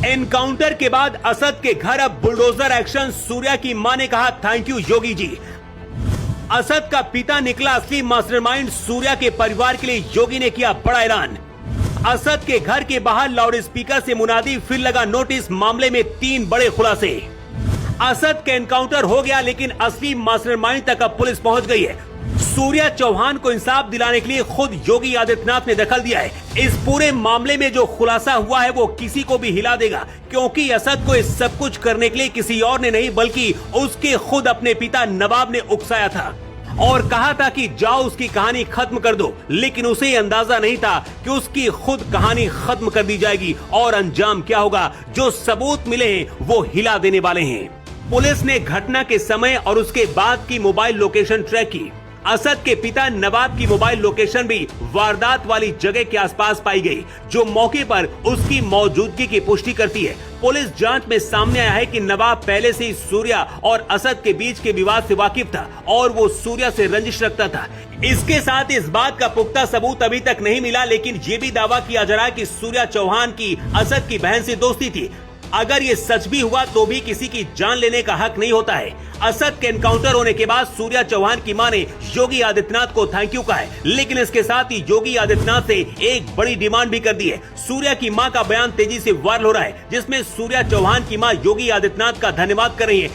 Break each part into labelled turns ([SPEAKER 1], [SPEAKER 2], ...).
[SPEAKER 1] Encounter के बाद असद के घर अब बुलडोजर एक्शन। सूर्या की मां ने कहा थैंक यू योगी जी। असद का पिता निकला असली मास्टरमाइंड। सूर्या के परिवार के लिए योगी ने किया बड़ा ऐलान। असद के घर के बाहर लाउड स्पीकर से मुनादी, फिर लगा नोटिस। मामले में 3 बड़े खुलासे। असद का एनकाउंटर हो गया लेकिन असली मास्टरमाइंड तक अब पुलिस पहुंच गई है। सूर्या चौहान को इंसाफ दिलाने के लिए खुद योगी आदित्यनाथ ने दखल दिया है। इस पूरे मामले में जो खुलासा हुआ है वो किसी को भी हिला देगा, क्योंकि असद को इस सब कुछ करने के लिए किसी और ने नहीं बल्कि उसके खुद अपने पिता नवाब ने उकसाया था और कहा था कि जाओ उसकी कहानी खत्म कर दो। लेकिन उसे अंदाजा नहीं था कि उसकी खुद कहानी खत्म कर दी जाएगी और अंजाम क्या होगा। जो सबूत मिले हैं वो हिला देने वाले हैं। पुलिस ने घटना के समय और उसके बाद की मोबाइल लोकेशन ट्रैक की। असद के पिता नवाब की मोबाइल लोकेशन भी वारदात वाली जगह के आसपास पाई गई, जो मौके पर उसकी मौजूदगी की पुष्टि करती है। पुलिस जांच में सामने आया है कि नवाब पहले से ही सूर्या और असद के बीच के विवाद से वाकिफ था और वो सूर्या से रंजिश रखता था। इसके साथ इस बात का पुख्ता सबूत अभी तक नहीं मिला, लेकिन ये भी दावा किया जा रहा है कि सूर्या चौहान की असद की बहन से दोस्ती थी। अगर ये सच भी हुआ तो भी किसी की जान लेने का हक नहीं होता है। असद के एनकाउंटर होने के बाद सूर्या चौहान की मां ने योगी आदित्यनाथ को थैंक यू कहा है, लेकिन इसके साथ ही योगी आदित्यनाथ से एक बड़ी डिमांड भी कर दी है। सूर्या की मां का बयान तेजी से वायरल हो रहा है, जिसमें सूर्या चौहान की मां योगी आदित्यनाथ का धन्यवाद कर रही है।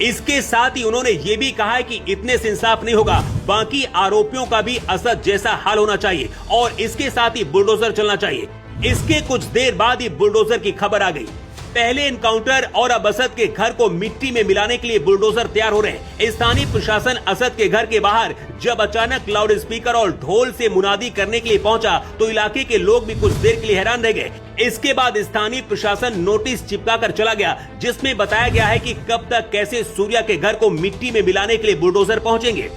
[SPEAKER 1] इसके साथ ही उन्होंने ये भी कहा है कि इतने से इंसाफ नहीं होगा, बाकी आरोपियों का भी असद जैसा हाल होना चाहिए और इसके साथ ही बुलडोजर चलना चाहिए। इसके कुछ देर बाद ही बुलडोजर की खबर आ गई। पहले एनकाउंटर और अब असद के घर को मिट्टी में मिलाने के लिए बुलडोजर तैयार हो रहे हैं। स्थानीय प्रशासन असद के घर के बाहर जब अचानक लाउड स्पीकर और ढोल से मुनादी करने के लिए पहुंचा तो इलाके के लोग भी कुछ देर के लिए हैरान रह गए। इसके बाद स्थानीय प्रशासन नोटिस चिपका कर चला गया, जिसमें बताया गया है कि कब तक कैसे सूर्या के घर को मिट्टी में मिलाने के लिए बुलडोजर पहुंचेंगे।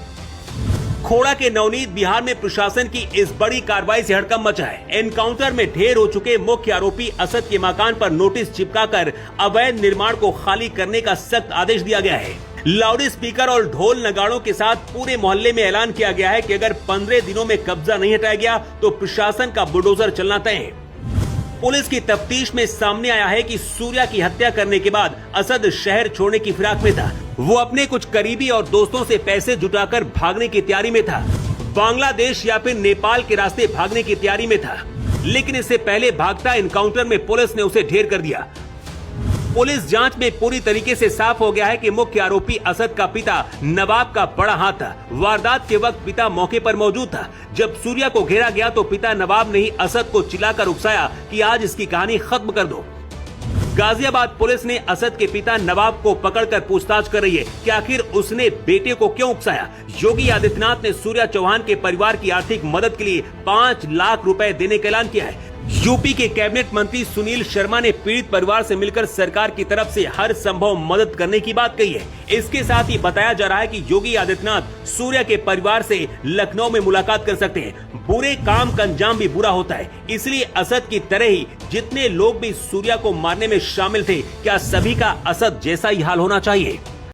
[SPEAKER 1] खोड़ा के नवनीत बिहार में प्रशासन की इस बड़ी कार्रवाई से हड़कंप मचा है। एनकाउंटर में ढेर हो चुके मुख्य आरोपी असद के मकान पर नोटिस चिपकाकर अवैध निर्माण को खाली करने का सख्त आदेश दिया गया है। लाउड स्पीकर और ढोल नगाड़ों के साथ पूरे मोहल्ले में ऐलान किया गया है कि अगर 15 दिनों में कब्जा नहीं हटाया गया तो प्रशासन का बुलडोजर चलना तय है। पुलिस की तफ्तीश में सामने आया है कि सूर्या की हत्या करने के बाद असद शहर छोड़ने की फिराक में था। वो अपने कुछ करीबी और दोस्तों से पैसे जुटाकर भागने की तैयारी में था। बांग्लादेश या फिर नेपाल के रास्ते भागने की तैयारी में था, लेकिन इससे पहले भागता एनकाउंटर में पुलिस ने उसे ढेर कर दिया। पुलिस जांच में पूरी तरीके से साफ हो गया है कि मुख्य आरोपी असद का पिता नवाब का बड़ा हाथ था। वारदात के वक्त पिता मौके पर मौजूद था। जब सूर्या को घेरा गया तो पिता नवाब ने ही असद को चिल्लाकर उकसाया कि आज इसकी कहानी खत्म कर दो। गाजियाबाद पुलिस ने असद के पिता नवाब को पकड़कर पूछताछ कर रही है कि आखिर उसने बेटे को क्यों उकसाया। योगी आदित्यनाथ ने सूर्या चौहान के परिवार की आर्थिक मदद के लिए 5 लाख रुपए देने का ऐलान किया है। यूपी के कैबिनेट मंत्री सुनील शर्मा ने पीड़ित परिवार से मिलकर सरकार की तरफ से हर संभव मदद करने की बात कही है। इसके साथ ही बताया जा रहा है कि योगी आदित्यनाथ सूर्या के परिवार से लखनऊ में मुलाकात कर सकते हैं। बुरे काम का अंजाम भी बुरा होता है, इसलिए असद की तरह ही जितने लोग भी सूर्या को मारने में शामिल थे, क्या सभी का असद जैसा ही हाल होना चाहिए।